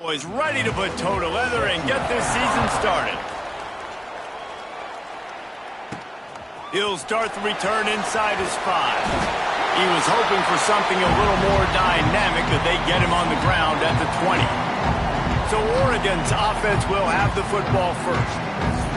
Boys ready to put toe to leather and get this season started. He'll start the return inside his 5. He was hoping for something a little more dynamic, but they get him on the ground at the 20. So Oregon's offense will have the football first.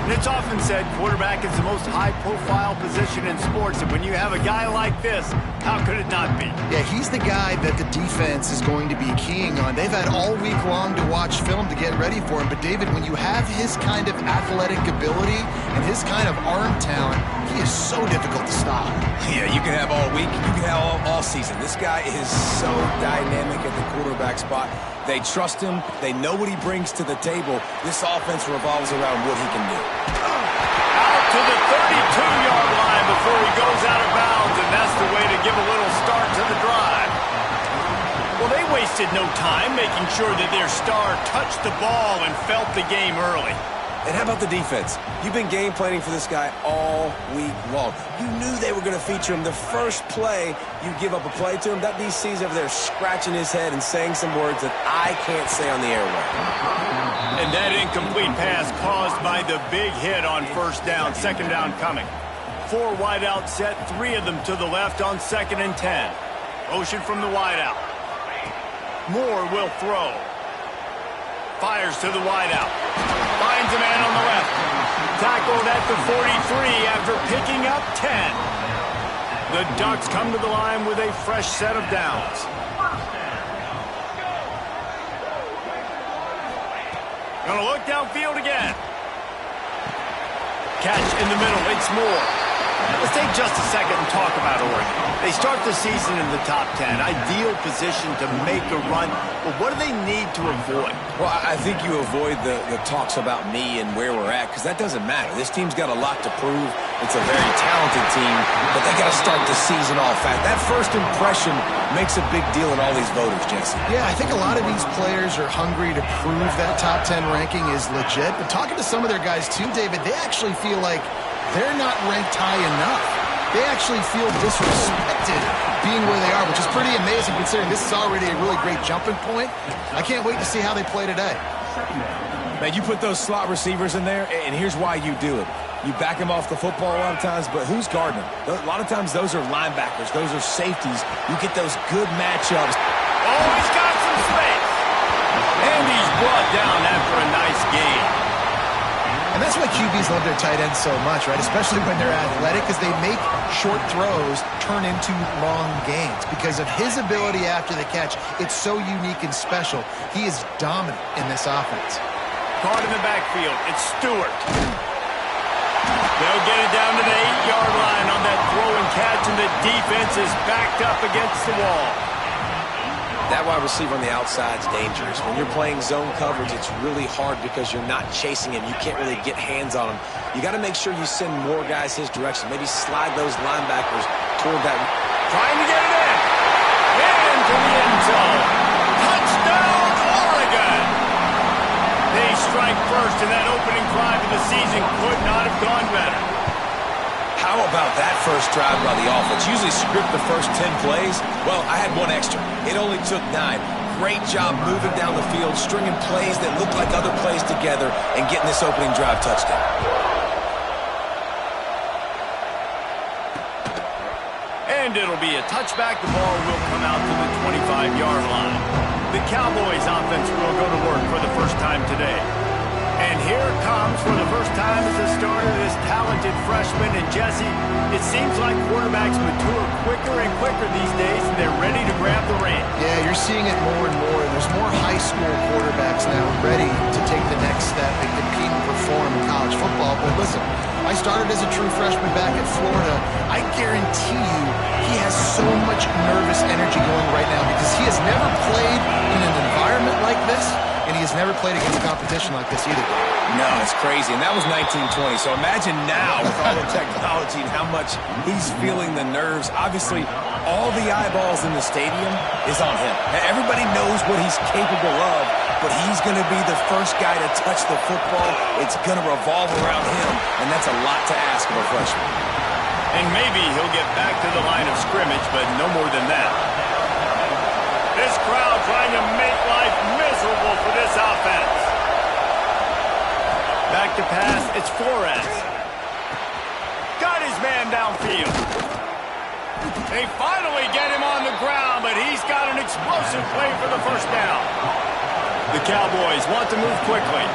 And it's often said quarterback is the most high-profile position in sports, and when you have a guy like this, how could it not be? Yeah, he's the guy that the defense is going to be keying on. They've had all week long to watch film to get ready for him, but David, when you have his kind of athletic ability and his kind of arm talent, he is so difficult to stop. Yeah, you can have all week, you can have all season. This guy is so dynamic at the quarterback spot. They trust him. They know what he brings to the table. This offense revolves around what he can do. Out to the 32-yard line before he goes out of bounds, and that's the way to give a little start to the drive. Well, they wasted no time making sure that their star touched the ball and felt the game early. And how about the defense? You've been game planning for this guy all week long. You knew they were going to feature him. The first play, you give up a play to him, that DC's over there scratching his head and saying some words that I can't say on the airway. And that incomplete pass caused by the big hit on first down, second down coming. 4 wideout set, 3 of them to the left on 2nd and 10. Motion from the wideout. Moore will throw. Fires to the wideout. Finds a man on the left. Tackled at the 43 after picking up 10. The Ducks come to the line with a fresh set of downs. Gonna look downfield again. Catch in the middle. It's Moore. Let's take just a second and talk about Oregon. They start the season in the top 10. Ideal position to make a run. But what do they need to avoid? Well, I think you avoid the talks about me and where we're at, because that doesn't matter. This team's got a lot to prove. It's a very talented team, but they got to start the season off fast. That first impression makes a big deal in all these voters, Jesse. Yeah, I think a lot of these players are hungry to prove that top 10 ranking is legit. But talking to some of their guys too, David, they actually feel like they're not ranked high enough. They actually feel disrespected being where they are, which is pretty amazing considering this is already a really great jumping point. I can't wait to see how they play today. Man, you put those slot receivers in there, and here's why you do it. You back them off the football a lot of times, but who's guarding them? A lot of times those are linebackers. Those are safeties. You get those good matchups. Oh, he's got some space. And he's brought down after a nice gain. And that's why QBs love their tight ends so much, right? Especially when they're athletic, because they make short throws turn into long gains. Because of his ability after the catch, it's so unique and special. He is dominant in this offense. Caught in the backfield. It's Stewart. They'll get it down to the 8-yard line on that throw and catch, and the defense is backed up against the wall. That wide receiver on the outside is dangerous. When you're playing zone coverage, it's really hard because you're not chasing him. You can't really get hands on him. You got to make sure you send more guys his direction. Maybe slide those linebackers toward that. Trying to get it in. Into the end zone. Touchdown, Oregon! They strike first, and that opening drive of the season could not have gone better. How about that first drive by the offense? Usually script the first 10 plays. Well, I had one extra. It only took 9. Great job moving down the field, stringing plays that look like other plays together, and getting this opening drive touchdown. And it'll be a touchback. The ball will come out to the 25-yard line. The Cowboys offense will go to work for the first time today. And here comes, for the first time as a starter, this talented freshman. And Jesse, it seems like quarterbacks mature quicker and quicker these days, and they're ready to grab the reins. Yeah, you're seeing it more and more. There's more high school quarterbacks now ready to take the next step and compete and perform in college football. But listen, I started as a true freshman back at Florida. I guarantee you he has so much nervous energy going right now because he has never played in an environment like this. And he has never played against competition like this either. No, it's crazy. And that was 1920. So imagine now with all the technology and how much he's feeling the nerves. Obviously, all the eyeballs in the stadium is on him. Everybody knows what he's capable of, but he's going to be the first guy to touch the football. It's going to revolve around him, and that's a lot to ask of a freshman. And maybe he'll get back to the line of scrimmage, but no more than that. This crowd trying to make life miserable unanswerable for this offense. Back to pass, it's Flores. Got his man downfield. They finally get him on the ground, but he's got an explosive play for the first down. The Cowboys want to move quickly.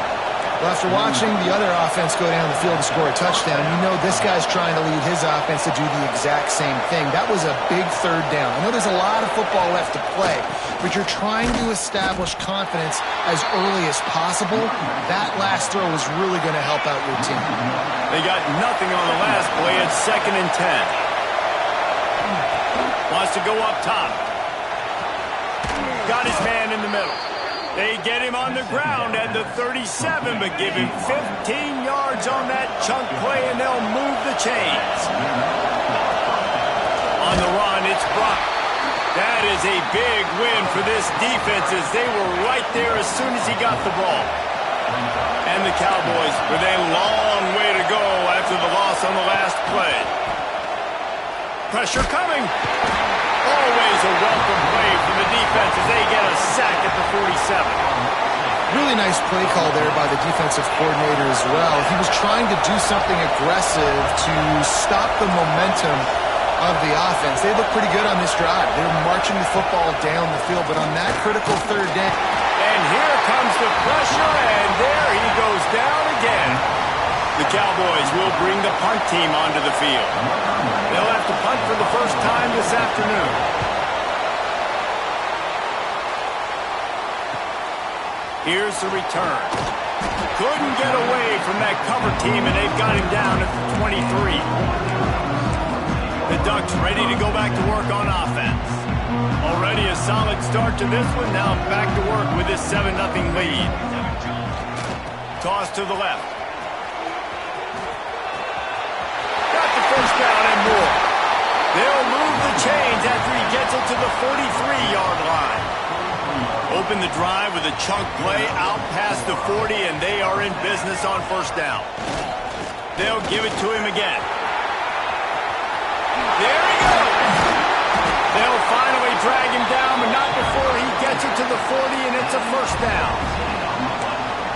Well, after watching the other offense go down the field and score a touchdown, you know this guy's trying to lead his offense to do the exact same thing. That was a big third down. I know there's a lot of football left to play, but you're trying to establish confidence as early as possible. That last throw is really going to help out your team. They got nothing on the last play. It's 2nd and 10. Wants to go up top. Got his man in the middle. They get him on the ground at the 37, but give him 15 yards on that chunk play, and they'll move the chains. On the run, it's Brock. That is a big win for this defense, as they were right there as soon as he got the ball. And the Cowboys with a long way to go after the loss on the last play. Pressure coming. Always a welcome play from the defense as they get a sack at the 47. Really nice play call there by the defensive coordinator as well. He was trying to do something aggressive to stop the momentum of the offense. They look pretty good on this drive. They were marching the football down the field, but on that critical third down. And here comes the pressure, and there he goes down again. The Cowboys will bring the punt team onto the field. They'll have to punt for the first time this afternoon. Here's the return. Couldn't get away from that cover team, and they've got him down at the 23. The Ducks ready to go back to work on offense. Already a solid start to this one. Now back to work with this 7-0 lead. Toss to the left. First down and more. They'll move the chains after he gets it to the 43-yard line. Open the drive with a chunk play out past the 40, and they are in business on first down. They'll give it to him again. There he goes. They'll finally drag him down, but not before he gets it to the 40, and it's a first down.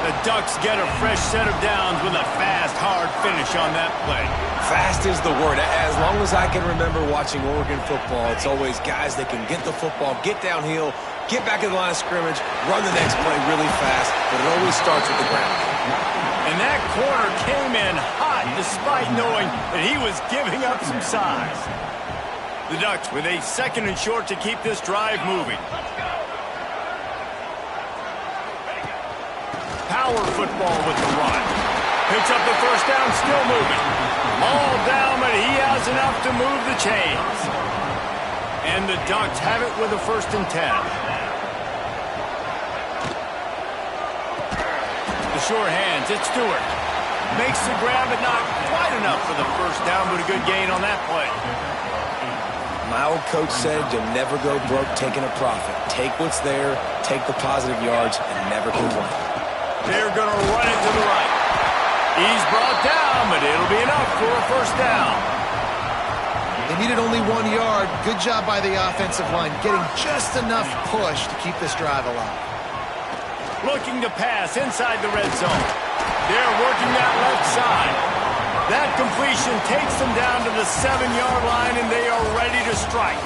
The Ducks get a fresh set of downs with a fast, hard finish on that play. Fast is the word. As long as I can remember watching Oregon football, it's always guys that can get the football, get downhill, get back in the line of scrimmage, run the next play really fast, but it always starts with the ground. And that corner came in hot despite knowing that he was giving up some size. The Ducks with a 2nd and short to keep this drive moving. Power football with the run. Picks up the first down, still moving. All down, but he has enough to move the chains. And the Ducks have it with a 1st and 10. The sure hands, it's Stewart. Makes the grab, but not quite enough for the first down, but a good gain on that play. My old coach said you'll never go broke taking a profit. Take what's there, take the positive yards, and never complain. They're going to run it to the right. He's brought down, but it'll be enough for a first down. They needed only 1 yard. Good job by the offensive line, getting just enough push to keep this drive alive. Looking to pass inside the red zone. They're working that left side. That completion takes them down to the 7-yard line, and they are ready to strike.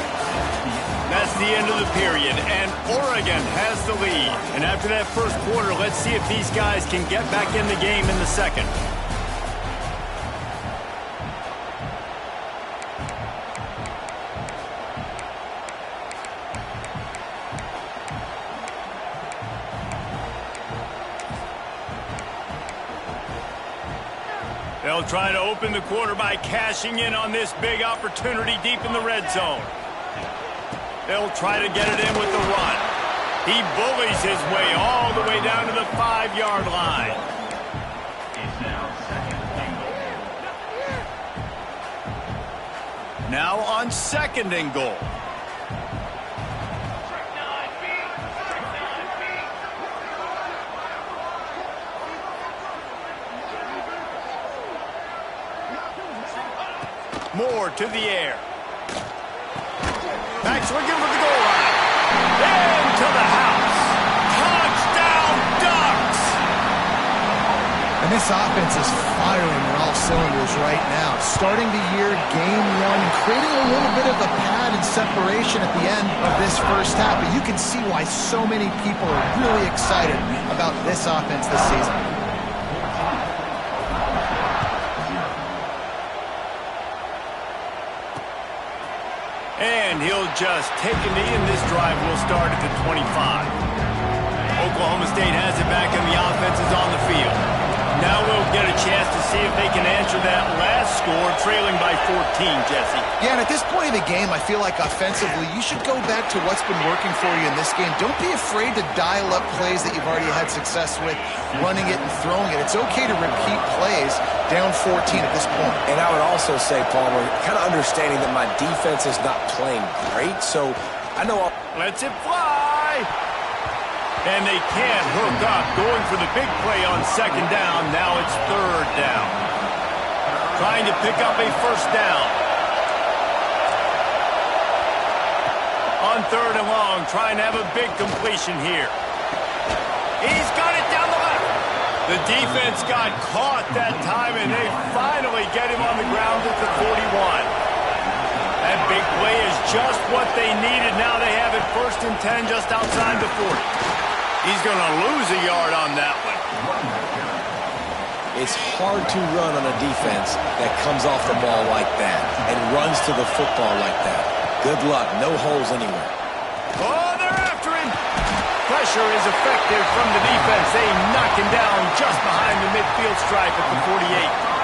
That's the end of the period, and Oregon has the lead. And after that first quarter, let's see if these guys can get back in the game in the second. They'll try to open the quarter by cashing in on this big opportunity deep in the red zone. They'll try to get it in with the run. He bullies his way all the way down to the 5-yard line. Now on 2nd and goal. Moore to the air. Back swinging with the goal line. Into the house. Touchdown! And this offense is firing on all cylinders right now. Starting the year, game one, and creating a little bit of a pad and separation at the end of this first half. But you can see why so many people are really excited about this offense this season. And he'll just take a knee, and this drive will start at the 25. Oklahoma State has it back, and the offense is on the field. Now we'll get a chance to see if they can answer that last score, trailing by 14, Jesse. Yeah, and at this point in the game, I feel like offensively, you should go back to what's been working for you in this game. Don't be afraid to dial up plays that you've already had success with, running it and throwing it. It's okay to repeat plays down 14 at this point. And I would also say, Palmer, kind of understanding that my defense is not playing great, so I know Lets it fly! And they can't hook up, going for the big play on second down. Now it's third down. Trying to pick up a first down. On third and long, trying to have a big completion here. He's got it down the left. The defense got caught that time, and they finally get him on the ground at the 41. That big play is just what they needed. Now they have it first and 10 just outside the 40. He's going to lose a yard on that one. it's hard to run on a defense that comes off the ball like that and runs to the football like that. Good luck. No holes anywhere. Oh, they're after him. Pressure is effective from the defense. They knock him down just behind the midfield stripe at the 48.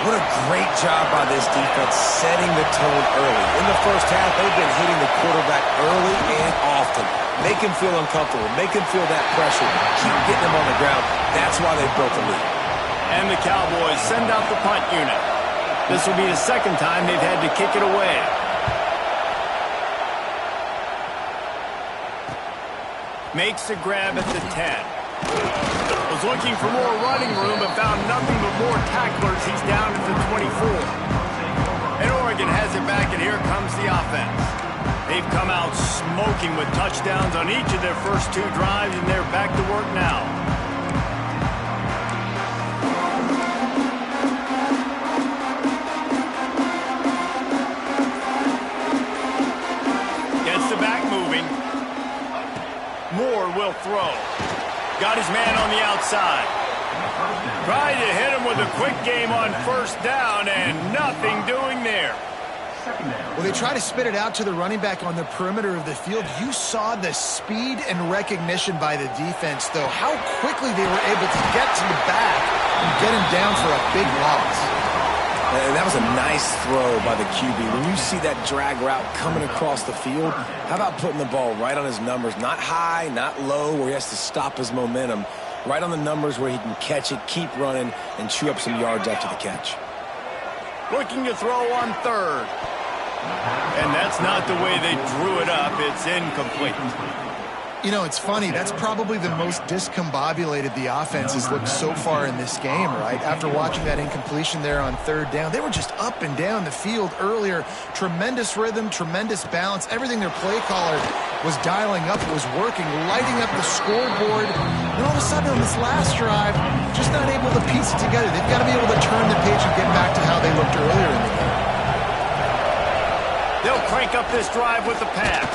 What a great job by this defense setting the tone early. In the first half, they've been hitting the quarterback early and often. Make him feel uncomfortable. Make him feel that pressure. Keep getting him on the ground. That's why they built the lead. And the Cowboys send out the punt unit. This will be the second time they've had to kick it away. Makes the grab at the 10. Was looking for more running room, but found nothing but more tacklers. He's down at the 24. And Oregon has it back, and here comes the offense. They've come out smoking with touchdowns on each of their first two drives, and they're back to work now. Gets the back moving. Moore will throw. Got his man on the outside. Tried to hit him with a quick game on first down, and nothing doing there. Well, they try to spit it out to the running back on the perimeter of the field. You saw the speed and recognition by the defense, though, how quickly they were able to get to the back and get him down for a big loss. And that was a nice throw by the QB. When you see that drag route coming across the field, how about putting the ball right on his numbers? Not high, not low, where he has to stop his momentum. Right on the numbers where he can catch it, keep running, and chew up some yards after the catch. Looking to throw on third. And that's not the way they drew it up. It's incomplete. You know, it's funny. That's probably the most discombobulated the offense has looked so far in this game, right? After watching that incompletion there on third down, they were just up and down the field earlier. Tremendous rhythm, tremendous balance. Everything their play caller was dialing up was working, lighting up the scoreboard. And all of a sudden on this last drive, just not able to piece it together. They've got to be able to turn the page and get back to how they looked earlier in the game. They'll crank up this drive with the pass.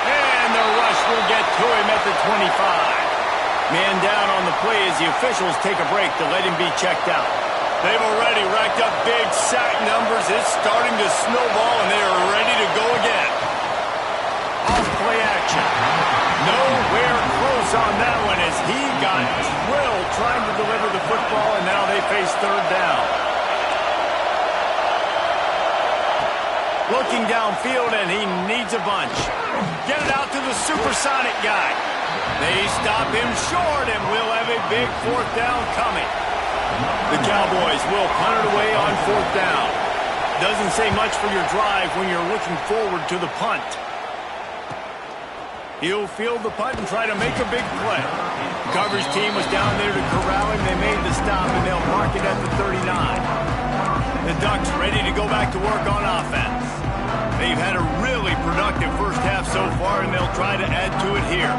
And the rush will get to him at the 25. Man down on the play as the officials take a break to let him be checked out. They've already racked up big sack numbers. It's starting to snowball, and they are ready to go again. Off-play action. Nowhere close on that one as he got drilled trying to deliver the football, and now they face third down. Looking downfield, and he needs a bunch. Get it out to the supersonic guy. They stop him short, and we'll have a big fourth down coming. The Cowboys will punt it away on fourth down. Doesn't say much for your drive when you're looking forward to the punt. He'll field the punt and try to make a big play. The coverage team was down there to corral him. They made the stop, and they'll mark it at the 39. The Ducks ready to go back to work on offense. They've had a really productive first half so far, and they'll try to add to it here.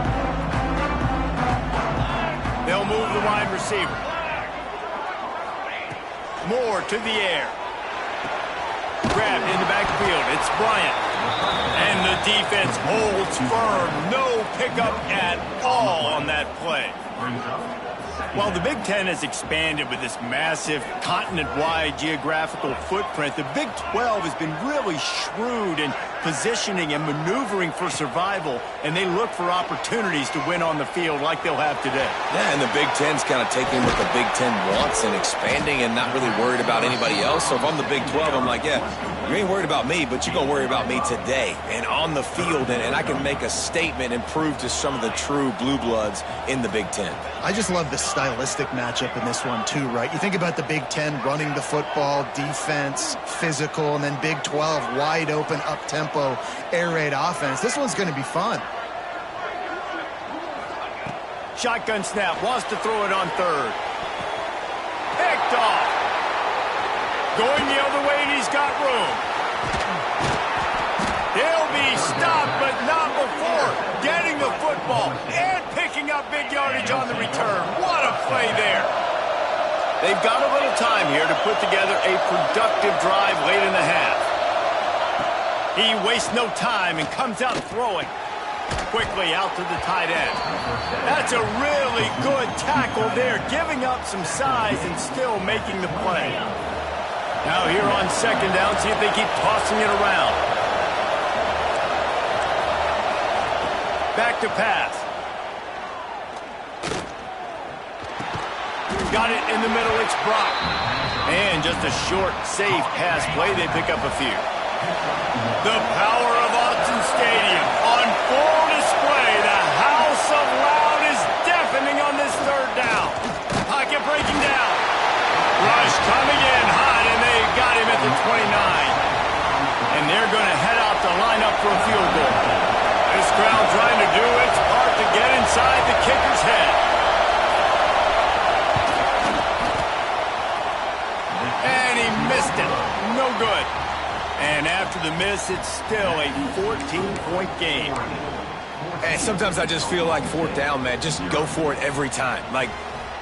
They'll move the wide receiver. Moore to the air. Grabbed in the backfield. It's Bryant. And the defense holds firm. No pickup at all on that play. While the Big Ten has expanded with this massive continent-wide geographical footprint, the Big 12 has been really shrewd in positioning and maneuvering for survival, and they look for opportunities to win on the field like they'll have today. Yeah, and the Big Ten's kind of taking what the Big Ten wants and expanding and not really worried about anybody else. So if I'm the Big 12, I'm like, yeah, you ain't worried about me, but you're going to worry about me today and on the field, and I can make a statement and prove to some of the true blue bloods in the Big Ten. I just love the stylistic matchup in this one too, right? You think about the Big Ten running the football, defense, physical, and then Big 12 wide open, up-tempo, air raid offense. This one's going to be fun. Shotgun snap, wants to throw it on third. Picked off. Going the other way, and he's got room. He'll be stopped, but not before getting the football and picking up big yardage on the return. What a play there. They've got a little time here to put together a productive drive late in the half. He wastes no time and comes out throwing quickly out to the tight end. That's a really good tackle there, giving up some size and still making the play. Now here on second down, see if they keep tossing it around. Back to pass. Got it in the middle, it's Brock. And just a short, safe pass play, they pick up a few. The power of Autzen Stadium on full display. The house of loud is deafening on this third down. Pocket breaking down. Rush coming in hot, and they got him at the 29. And they're going to head out to line up for a field goal. This crowd trying to do its part to get inside the kicker's head. And he missed it. No good. And after the miss, it's still a 14-point game. And sometimes I just feel like fourth down, man, just go for it every time. Like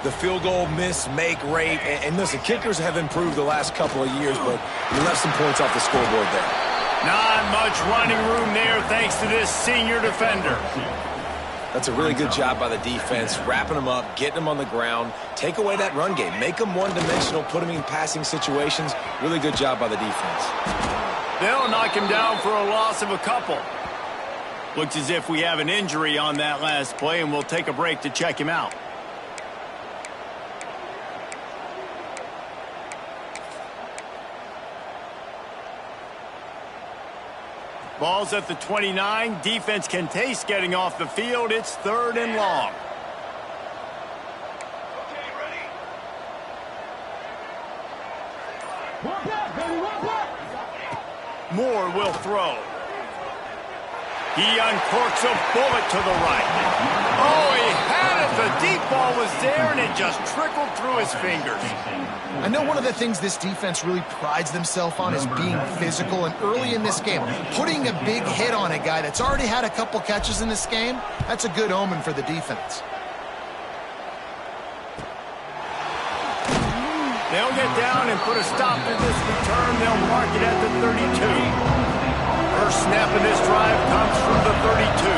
the field goal, miss, make, rate. And listen, kickers have improved the last couple of years, but you left some points off the scoreboard there. Not much running room there thanks to this senior defender. That's a really good job by the defense, wrapping them up, getting them on the ground, take away that run game, make them one-dimensional, put them in passing situations. Really good job by the defense. They'll knock him down for a loss of a couple. Looks as if we have an injury on that last play, and we'll take a break to check him out. Ball's at the 29. Defense can taste getting off the field. It's third and long. Okay, ready? Moore will throw. He uncorks a bullet to the right. Oh, he had it. The deep ball was there, and it just trickled through his fingers. I know one of the things this defense really prides themselves on is being physical, and early in this game, putting a big hit on a guy that's already had a couple catches in this game, that's a good omen for the defense. They'll get down and put a stop to this return. They'll mark it at the 32. First snap of this drive comes from the 32.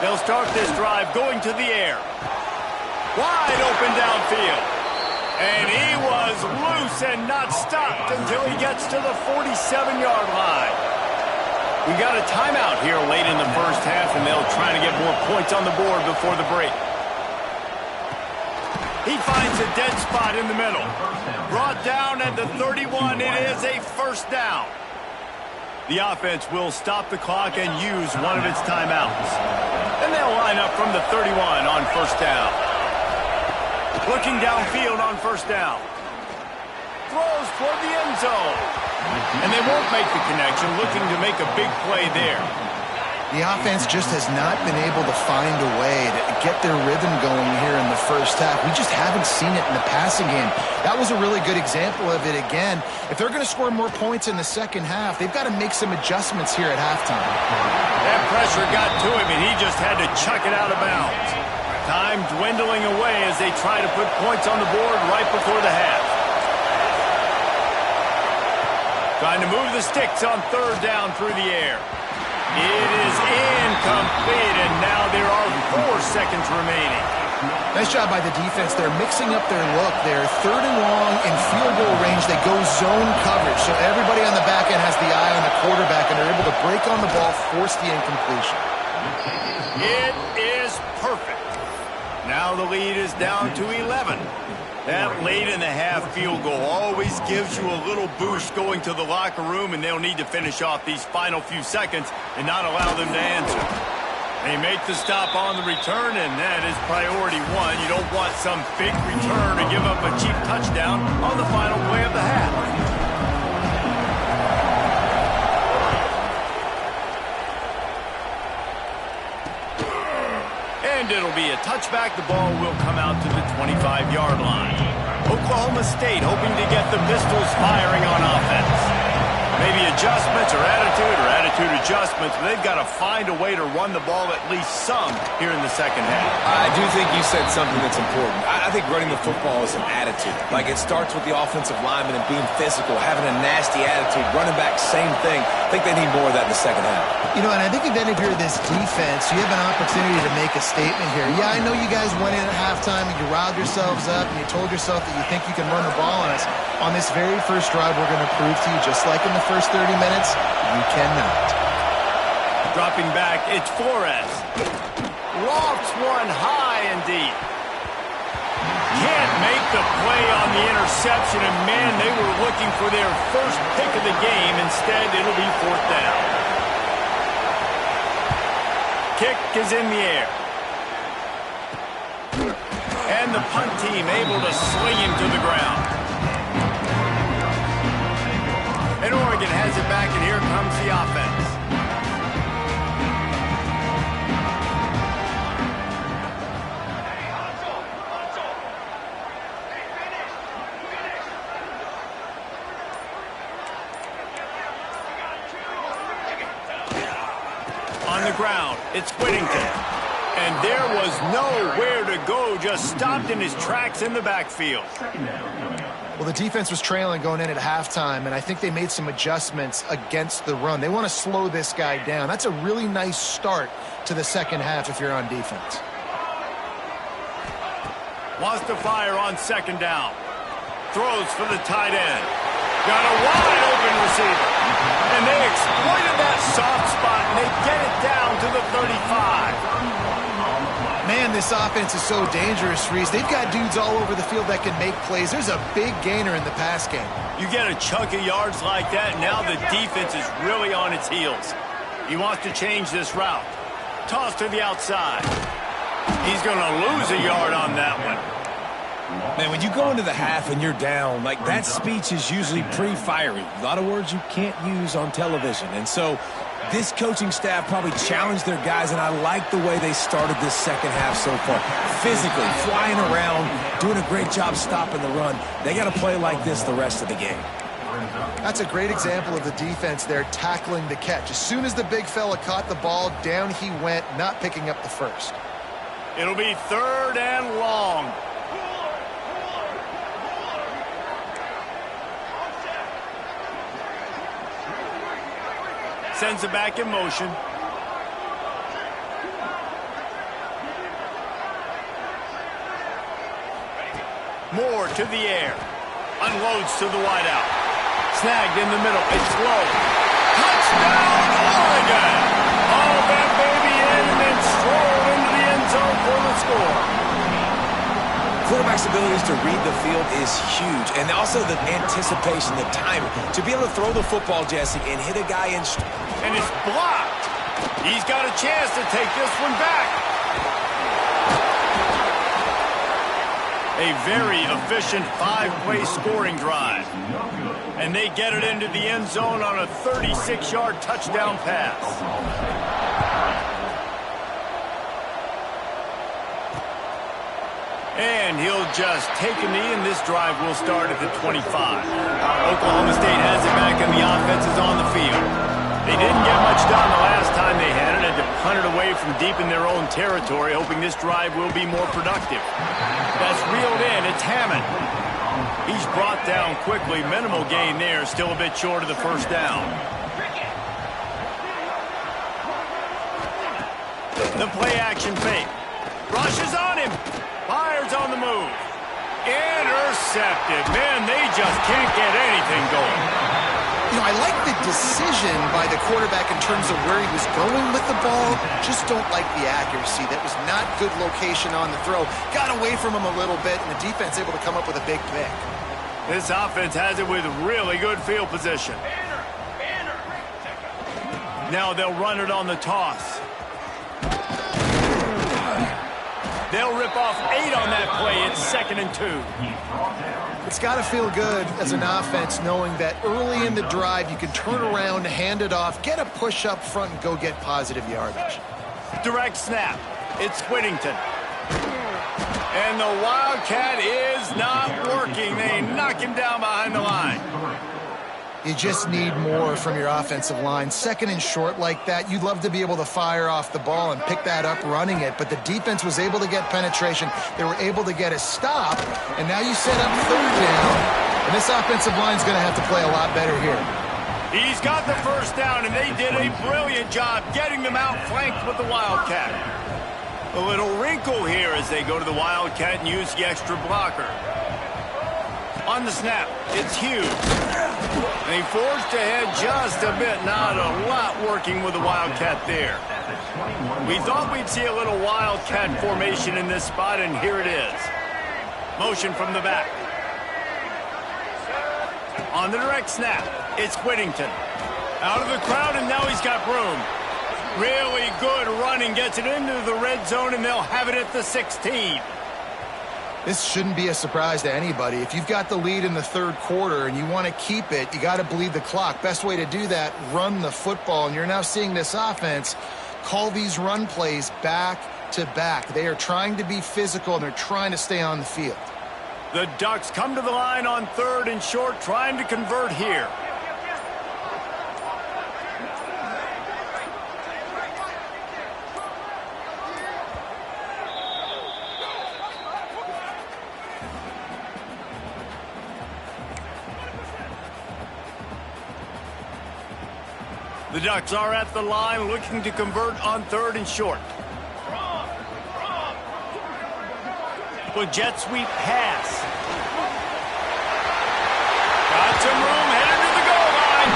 They'll start this drive going to the air. Wide open downfield. And he was loose and not stopped until he gets to the 47-yard line. We got a timeout here late in the first half, and they'll try to get more points on the board before the break. He finds a dead spot in the middle. Brought down at the 31. It is a first down. The offense will stop the clock and use one of its timeouts. And they'll line up from the 31 on first down. Looking downfield on first down. Throws for the end zone. And they won't make the connection, looking to make a big play there. The offense just has not been able to find a way to get their rhythm going here in the first half. We just haven't seen it in the passing game. That was a really good example of it again. If they're going to score more points in the second half, they've got to make some adjustments here at halftime. That pressure got to him, and he just had to chuck it out of bounds. Time dwindling away as they try to put points on the board right before the half. Trying to move the sticks on third down through the air. It is incomplete, and now there are 4 seconds remaining. Nice job by the defense. They're mixing up their look. They're third and long in field goal range. They go zone coverage. So everybody on the back end has the eye on the quarterback, and they're able to break on the ball, force the incompletion. It is perfect. Now the lead is down to 11. That late in the half field goal always gives you a little boost going to the locker room, and they'll need to finish off these final few seconds and not allow them to answer. They make the stop on the return, and that is priority 1. You don't want some big return to give up a cheap touchdown on the final play of the half. And it'll be a touchback. The ball will come out to the 25-yard line. Oklahoma State hoping to get the Pistols firing on offense. Maybe adjustments or attitude adjustments, but they've got to find a way to run the ball at least some here in the second half. I do think you said something that's important. I think running the football is an attitude. Like, it starts with the offensive lineman and being physical, having a nasty attitude. Running back, same thing. I think they need more of that in the second half. You know, and I think then if you're this defense, you have an opportunity to make a statement here. Yeah, I know you guys went in at halftime and you riled yourselves up and you told yourself that you think you can run the ball on us. On this very first drive, we're going to prove to you, just like in the first 30 minutes, you cannot. Dropping back, it's Flores. Lofts one high and deep. Can't make the play on the interception, and man, they were looking for their first pick of the game. Instead, it'll be 4th down. Kick is in the air. And the punt team able to sling him to the ground. And Oregon has it back, and here comes the offense. On the ground, it's Whittington. And there was nowhere to go, just stopped in his tracks in the backfield. Well, the defense was trailing going in at halftime, and I think they made some adjustments against the run. They want to slow this guy down. That's a really nice start to the second half if you're on defense. Wants to fire on second down. Throws for the tight end. Got a wide open receiver. And they exploited that soft spot, and they get it down to the 35. Man, this offense is so dangerous, Reese. They've got dudes all over the field that can make plays. There's a big gainer in the pass game. You get a chunk of yards like that, and now the defense is really on its heels. He wants to change this route. Toss to the outside. He's going to lose a yard on that one. Man, when you go into the half and you're down, like, that speech is usually pretty fiery. A lot of words you can't use on television. And so this coaching staff probably challenged their guys, and I like the way they started this second half so far. Physically, flying around, doing a great job stopping the run. They got to play like this the rest of the game. That's a great example of the defense there tackling the catch. As soon as the big fella caught the ball, down he went, not picking up the first. It'll be 3rd and long. Sends it back in motion. Moore to the air. Unloads to the wideout. Snagged in the middle. It's low. Touchdown, Oregon! All that baby in and then stroll into the end zone for the score. Quarterback's abilities to read the field is huge, and also the anticipation, the timing. To be able to throw the football, Jesse, and hit a guy in... And it's blocked. He's got a chance to take this one back. A very efficient 5-play scoring drive. And they get it into the end zone on a 36-yard touchdown pass. And he'll just take a knee, and this drive will start at the 25. Oklahoma State has it back, and the offense is on the field. They didn't get much done the last time they had it. Had to punt it away from deep in their own territory, hoping this drive will be more productive. That's reeled in. It's Hammond. He's brought down quickly. Minimal gain there. Still a bit short of the first down. The play-action fake. Rushes on him. Fires on the move. Intercepted. Man, they just can't get anything going. You know, I like the decision by the quarterback in terms of where he was going with the ball. Just don't like the accuracy. That was not good location on the throw. Got away from him a little bit, and the defense able to come up with a big pick. This offense has it with really good field position. Now they'll run it on the toss. They'll rip off 8 on that play. It's 2nd and 2. It's got to feel good as an offense knowing that early in the drive you can turn around, hand it off, get a push up front, and go get positive yardage. Direct snap. It's Whittington. And the Wildcat is not working. They knock him down behind the line. You just need more from your offensive line. 2nd and short like that, you'd love to be able to fire off the ball and pick that up running it, but the defense was able to get penetration. They were able to get a stop, and now you set up 3rd down, and this offensive line's going to have to play a lot better here. He's got the first down, and they did a brilliant job getting them outflanked with the Wildcat. A little wrinkle here as they go to the Wildcat and use the extra blocker. On the snap, it's Hughes. They forced ahead just a bit. Not a lot working with the Wildcat there. We thought we'd see a little Wildcat formation in this spot, and here it is. Motion from the back. On the direct snap, it's Whittington. Out of the crowd, and now he's got room. Really good running, gets it into the red zone, and they'll have it at the 16. This shouldn't be a surprise to anybody. If you've got the lead in the 3rd quarter and you want to keep it, you got to bleed the clock. Best way to do that, run the football. And you're now seeing this offense call these run plays back to back. They are trying to be physical, and they're trying to stay on the field. The Ducks come to the line on 3rd and short, trying to convert here. The Ducks are at the line looking to convert on 3rd and short. With jet sweep pass. Got some room, headed to the goal line.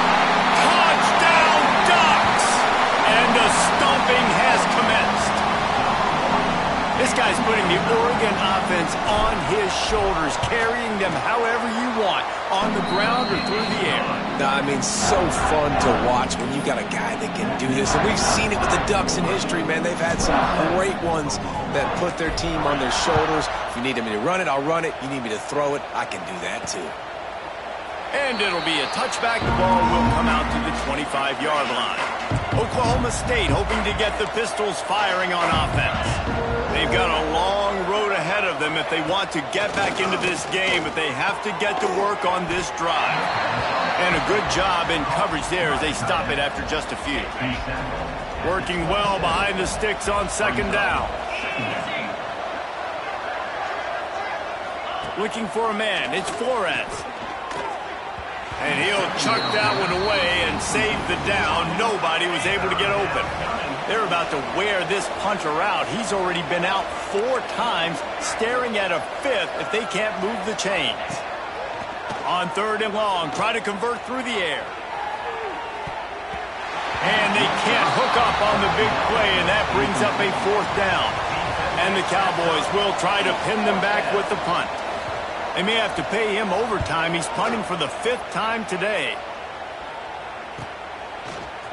Touchdown Ducks! And the stomping has commenced. This guy's putting the Oregon offense on his shoulders, carrying them however you want, on the ground or through the air. I mean, so fun to watch when you got a guy that can do this. And we've seen it with the Ducks in history, man. They've had some great ones that put their team on their shoulders. If you need me to run it, I'll run it. You need me to throw it, I can do that too. And it'll be a touchback. The ball will come out to the 25-yard line. Oklahoma State hoping to get the Pistols firing on offense. They've got a long road ahead of them if they want to get back into this game, but they have to get to work on this drive. And a good job in coverage there as they stop it after just a few. Working well behind the sticks on 2nd down. Looking for a man. It's Flores. And he'll chuck that one away and save the down. Nobody was able to get open. They're about to wear this punter out. He's already been out 4 times, staring at a 5th if they can't move the chains. On 3rd and long, try to convert through the air. And they can't hook up on the big play, and that brings up a 4th down. And the Cowboys will try to pin them back with the punt. They may have to pay him overtime. He's punting for the 5th time today.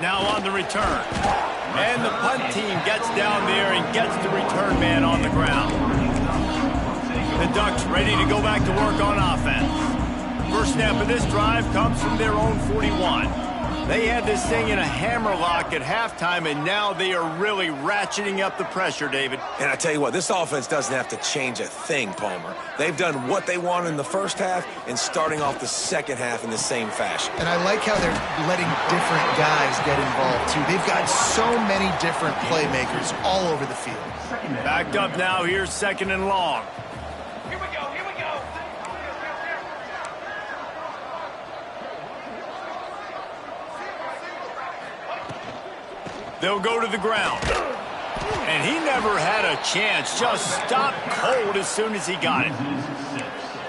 Now on the return. And the punt team gets down there and gets the return man on the ground. The Ducks ready to go back to work on offense. First snap of this drive comes from their own 41. They had this thing in a hammerlock at halftime, and now they are really ratcheting up the pressure, David. And I tell you what, this offense doesn't have to change a thing, Palmer. They've done what they wanted in the first half and starting off the second half in the same fashion. And I like how they're letting different guys get involved, too. They've got so many different playmakers all over the field. Backed up now, here's 2nd and long. Here we go, here we go. They'll go to the ground. And he never had a chance. Just stopped cold as soon as he got it.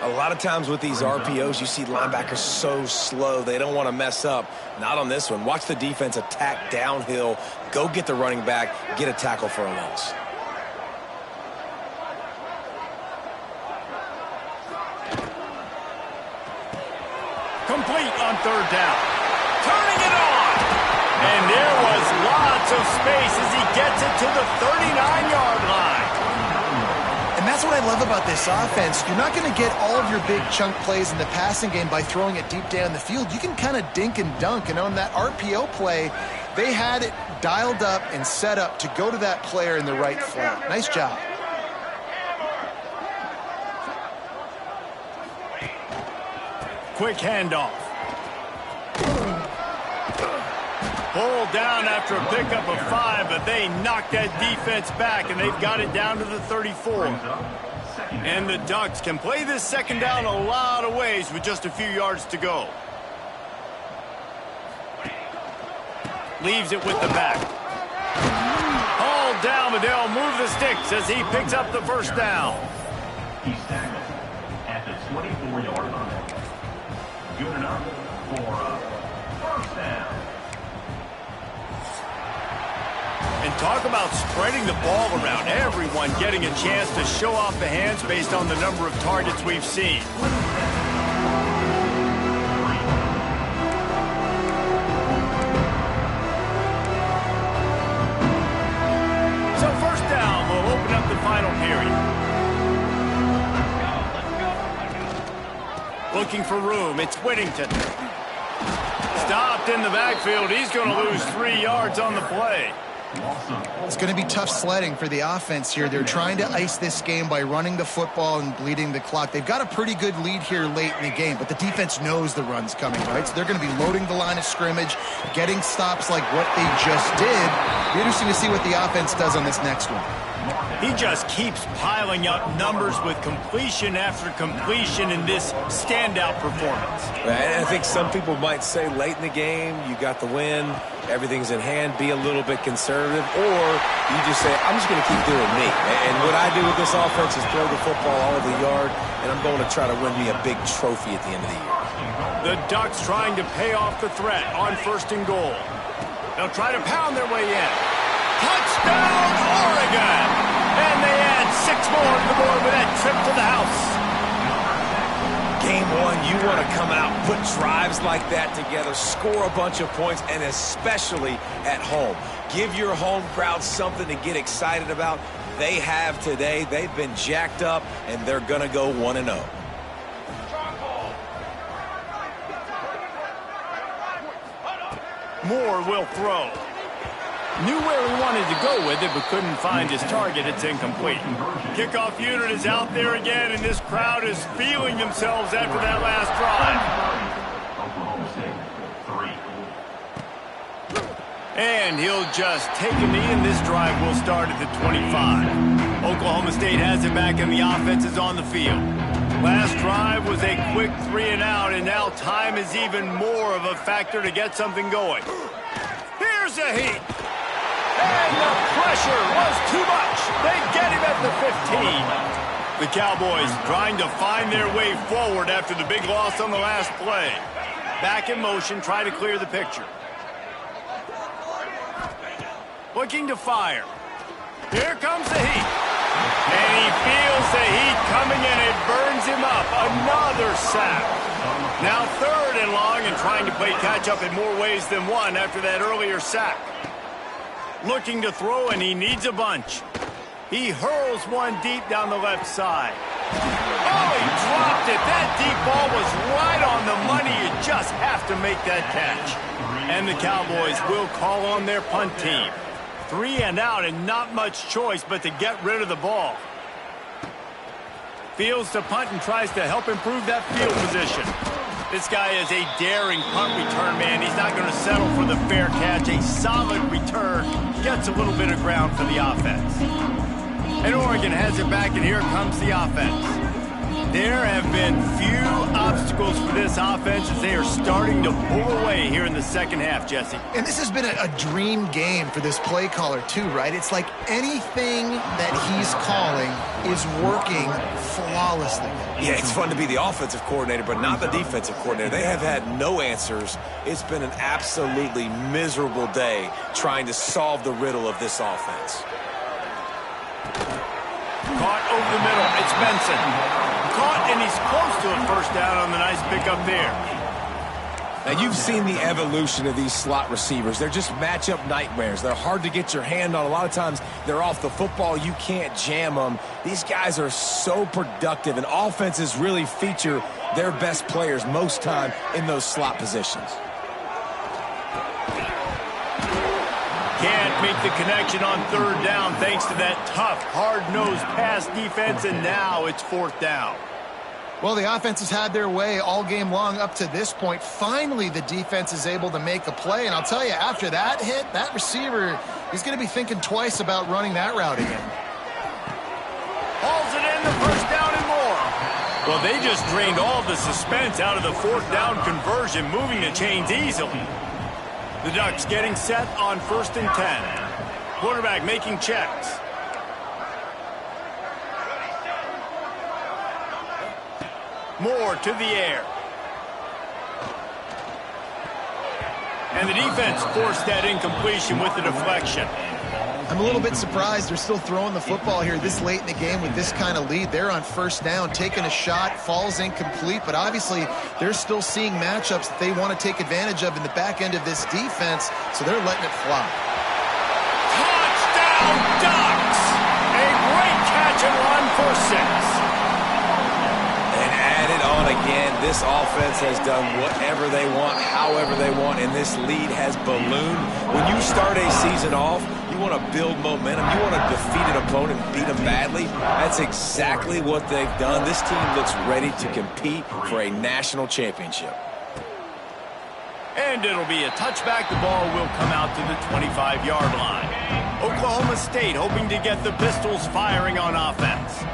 A lot of times with these RPOs, you see linebackers so slow, they don't want to mess up. Not on this one. Watch the defense attack downhill, go get the running back, get a tackle for a loss. Complete on 3rd down. Turning it on. And there was lots of space as he gets it to the 39-yard line. And that's what I love about this offense. You're not going to get all of your big chunk plays in the passing game by throwing it deep down the field. You can kind of dink and dunk. And on that RPO play, they had it dialed up and set up to go to that player in the right flat. Nice job. Quick handoff. Pulled down after a pickup of 5, but they knocked that defense back, and they've got it down to the 34. And the Ducks can play this 2nd down a lot of ways with just a few yards to go. Leaves it with the back. Hauled down, but they'll move the sticks as he picks up the 1st down. He's tackled at the 24-yard line. Good enough for a 1st down. And talk about spreading the ball around. Everyone getting a chance to show off the hands based on the number of targets we've seen. So 1st down will open up the final period. Looking for room, it's Whittington. Stopped in the backfield. He's going to lose 3 yards on the play. It's going to be tough sledding for the offense here. They're trying to ice this game by running the football and bleeding the clock. They've got a pretty good lead here late in the game, but the defense knows the run's coming, right? So they're going to be loading the line of scrimmage, getting stops like what they just did. It'll be interesting to see what the offense does on this next one. He just keeps piling up numbers with completion after completion in this standout performance. And I think some people might say late in the game, you got the win, everything's in hand, be a little bit conservative, or you just say, I'm just going to keep doing me. And what I do with this offense is throw the football all over the yard, and I'm going to try to win me a big trophy at the end of the year. The Ducks trying to pay off the threat on 1st and goal. They'll try to pound their way in. Touchdown, Oregon! And they add 6 more to the board with that trip to the house. Game 1, you want to come out, put drives like that together, score a bunch of points, and especially at home. Give your home crowd something to get excited about. They have today. They've been jacked up, and they're going to go 1-0. Moore will throw. Knew where he wanted to go with it, but couldn't find his target. It's incomplete. Kickoff unit is out there again, and this crowd is feeling themselves after that last drive. And he'll just take a knee, and this drive will start at the 25. Oklahoma State has it back, and the offense is on the field. Last drive was a quick 3-and-out, and now time is even more of a factor to get something going. Here's a heat. And the pressure was too much. They get him at the 15. The Cowboys trying to find their way forward after the big loss on the last play. Back in motion, try to clear the picture. Looking to fire. Here comes the heat. And he feels the heat coming and it burns him up. Another sack. Now 3rd and long and trying to play catch up in more ways than one after that earlier sack. Looking to throw, and he needs a bunch. He hurls one deep down the left side. Oh, he dropped it. That deep ball was right on the money. You just just have to make that catch. And the Cowboys will call on their punt team. 3 and out and not much choice but to get rid of the ball. Fields to punt and tries to help improve that field position. This guy is a daring punt return man. He's not going to settle for the fair catch. A solid return. Gets a little bit of ground for the offense. And Oregon has it back, and here comes the offense. There have been few obstacles for this offense as they are starting to pull away here in the second half, Jesse. And this has been a dream game for this play caller too, right? It's like anything that he's calling is working flawlessly. Yeah, it's fun to be the offensive coordinator, but not the defensive coordinator. They have had no answers. It's been an absolutely miserable day trying to solve the riddle of this offense. Caught over the middle. It's Benson. Caught, and he's close to a first down on the nice pickup there. Now, you've seen the evolution of these slot receivers. They're just matchup nightmares. They're hard to get your hand on. A lot of times, they're off the football. You can't jam them. These guys are so productive, and offenses really feature their best players most time in those slot positions. Can't make the connection on third down thanks to that tough, hard-nosed pass defense, and now it's fourth down. Well, the offense has had their way all game long up to this point. Finally, the defense is able to make a play, and I'll tell you, after that hit, that receiver, he's going to be thinking twice about running that route again. Hauls it in, the first down and more. Well, they just drained all the suspense out of the fourth down conversion, moving the chains easily. The Ducks getting set on 1st and 10. Quarterback making checks. Moore to the air. And the defense forced that incompletion with the deflection. I'm a little bit surprised they're still throwing the football here this late in the game with this kind of lead. They're on first down, taking a shot, falls incomplete, but obviously they're still seeing matchups that they want to take advantage of in the back end of this defense, so they're letting it fly. Touchdown, Ducks! A great catch and run for 6. And add it on again. This offense has done whatever they want, however they want, and this lead has ballooned. When you start a season off, you want to build momentum. You want to defeat an opponent and beat them badly. That's exactly what they've done. This team looks ready to compete for a national championship. And it'll be a touchback. The ball will come out to the 25-yard line. Oklahoma State hoping to get the Pistols firing on offense.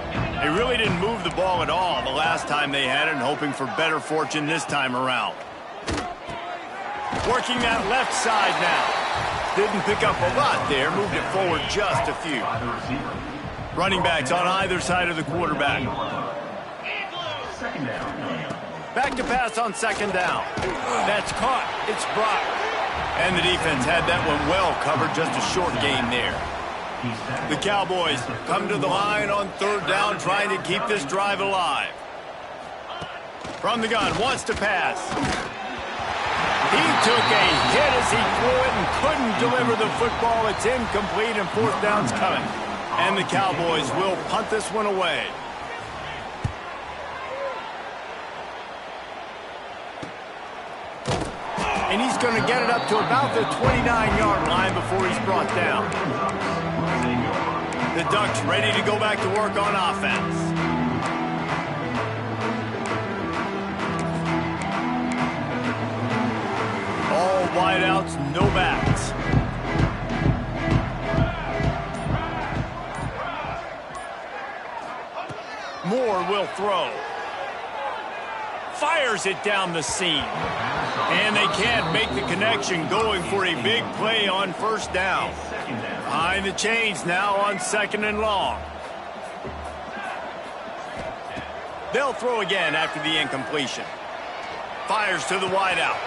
They really didn't move the ball at all the last time they had it, and hoping for better fortune this time around. Working that left side now. Didn't pick up a lot there, moved it forward just a few. Running backs on either side of the quarterback. Back to pass on 2nd down. That's caught. It's Brock. And the defense had that one well covered, just a short gain there. The Cowboys come to the line on 3rd down, trying to keep this drive alive. From the gun, wants to pass. He took a hit as he threw it and couldn't deliver the football. It's incomplete, and 4th down's coming. And the Cowboys will punt this one away. And he's going to get it up to about the 29-yard line before he's brought down. The Ducks ready to go back to work on offense. All wideouts, no backs. Moore will throw. Fires it down the seam. And they can't make the connection, going for a big play on 1st down. Behind the chains now on 2nd and long. They'll throw again after the incompletion. Fires to the wideout.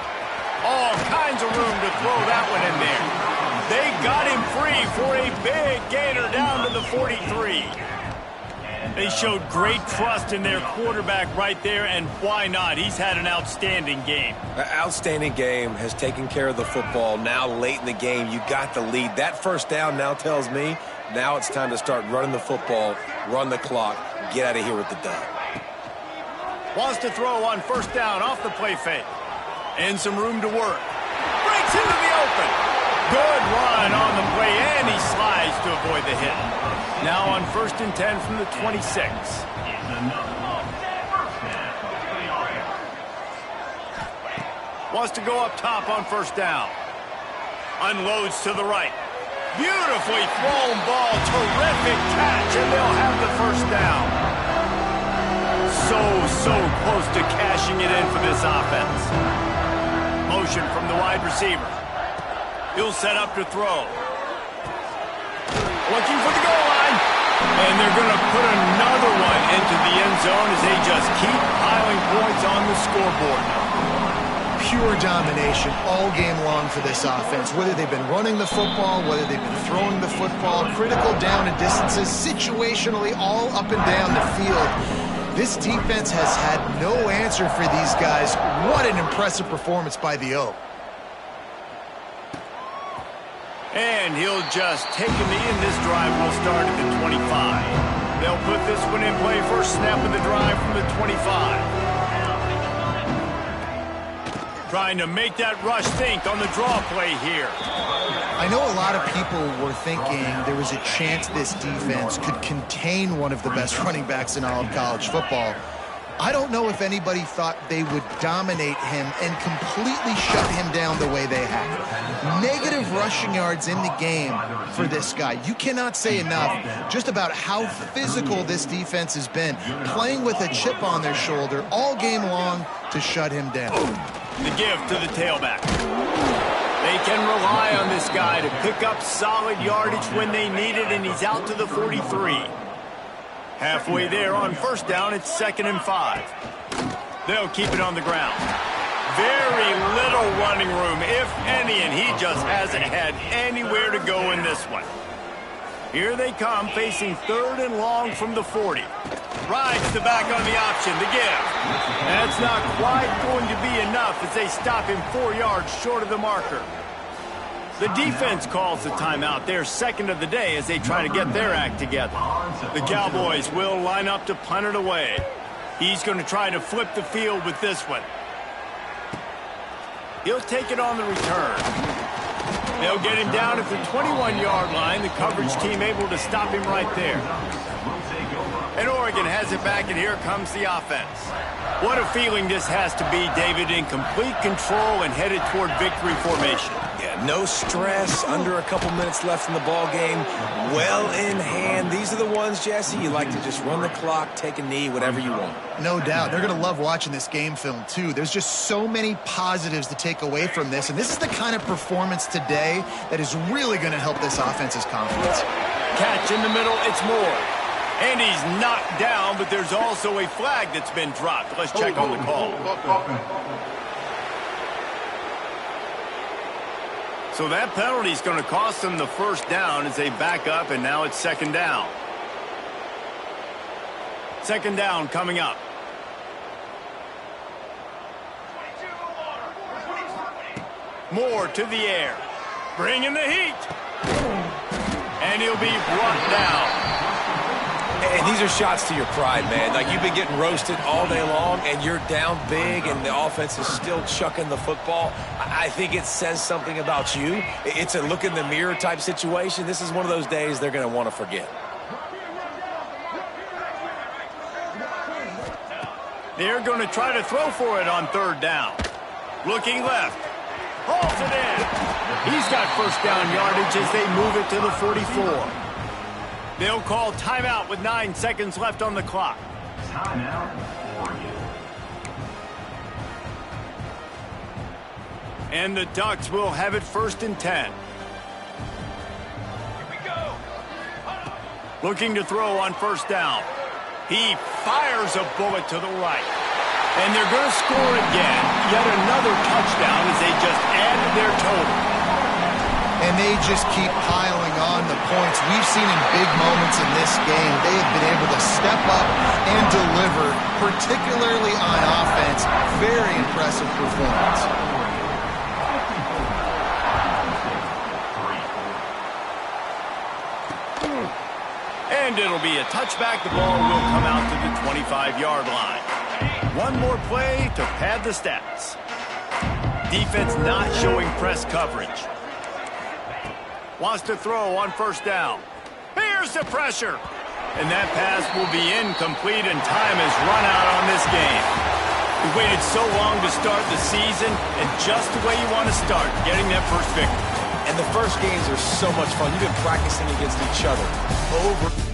All kinds of room to throw that one in there. They got him free for a big gainer down to the 43. They showed great trust in their quarterback right there, and why not? He's had an outstanding game. An outstanding game, has taken care of the football. Now late in the game, you got the lead. That 1st down now tells me now it's time to start running the football, run the clock, get out of here with the dub. Wants to throw on 1st down off the play fake. And some room to work. Breaks into the open. Good run on the play, and he slides to avoid the hit. Now on 1st and 10 from the 26. Wants to go up top on 1st down. Unloads to the right. Beautifully thrown ball. Terrific catch, and they'll have the 1st down. So close to cashing it in for this offense. Motion from the wide receiver. He'll set up to throw. Looking for the goal line. And they're going to put another one into the end zone as they just keep piling points on the scoreboard. Pure domination all game long for this offense. Whether they've been running the football, whether they've been throwing the football, critical down and distances, situationally all up and down the field. This defense has had no answer for these guys. What an impressive performance by the O. And he'll just take a knee, and this drive will start at the 25. They'll put this one in play. First snap of the drive from the 25. Trying to make that rush think on the draw play here. I know a lot of people were thinking there was a chance this defense could contain one of the best running backs in all of college football. I don't know if anybody thought they would dominate him and completely shut him down the way they have. Negative rushing yards in the game for this guy. You cannot say enough just about how physical this defense has been, playing with a chip on their shoulder all game long to shut him down. The give to the tailback. They can rely on this guy to pick up solid yardage when they need it, and he's out to the 43. Halfway there on 1st down, it's 2nd and 5. They'll keep it on the ground. Very little running room, if any, and he just hasn't had anywhere to go in this one. Here they come, facing 3rd and long from the 40. Rides the back on the option, the give. That's not quite going to be enough as they stop him 4 yards short of the marker. The defense calls the timeout, their 2nd of the day, as they try to get their act together. The Cowboys will line up to punt it away. He's going to try to flip the field with this one. He'll take it on the return. They'll get him down at the 21-yard line. The coverage team able to stop him right there. And Oregon has it back, and here comes the offense. What a feeling this has to be, David, in complete control and headed toward victory formation. Yeah, no stress, under a couple minutes left in the ball game, well in hand. These are the ones, Jesse, you like to just run the clock, take a knee, whatever you want. No doubt. They're going to love watching this game film, too. There's just so many positives to take away from this, and this is the kind of performance today that is really going to help this offense's confidence. Catch in the middle, it's Moore. And he's knocked down, but there's also a flag that's been dropped. Let's check on the call. So that penalty is going to cost them the 1st down as they back up, and now it's 2nd down. 2nd down coming up. Moore to the air. Bringing the heat. And he'll be brought down. And these are shots to your pride, man. Like, you've been getting roasted all day long, and you're down big, and the offense is still chucking the football. I think it says something about you. It's a look in the mirror type situation. This is one of those days they're going to want to forget. They're going to try to throw for it on 3rd down. Looking left. Hauls it in. He's got 1st down yardage as they move it to the 44. They'll call timeout with 9 seconds left on the clock. Timeout, Oregon. And the Ducks will have it 1st and 10. Here we go. Looking to throw on 1st down. He fires a bullet to the right. And they're going to score again. Yet another touchdown as they just added their total. And they just keep piling on the points. We've seen in big moments in this game, they have been able to step up and deliver, particularly on offense. Very impressive performance. And it'll be a touchback. The ball will come out to the 25-yard line. One more play to pad the stats. Defense not showing press coverage. Wants to throw on first down. Here's the pressure. And that pass will be incomplete, and time has run out on this game. We waited so long to start the season, and just the way you want to start, getting that first victory. And the first games are so much fun. You've been practicing against each other over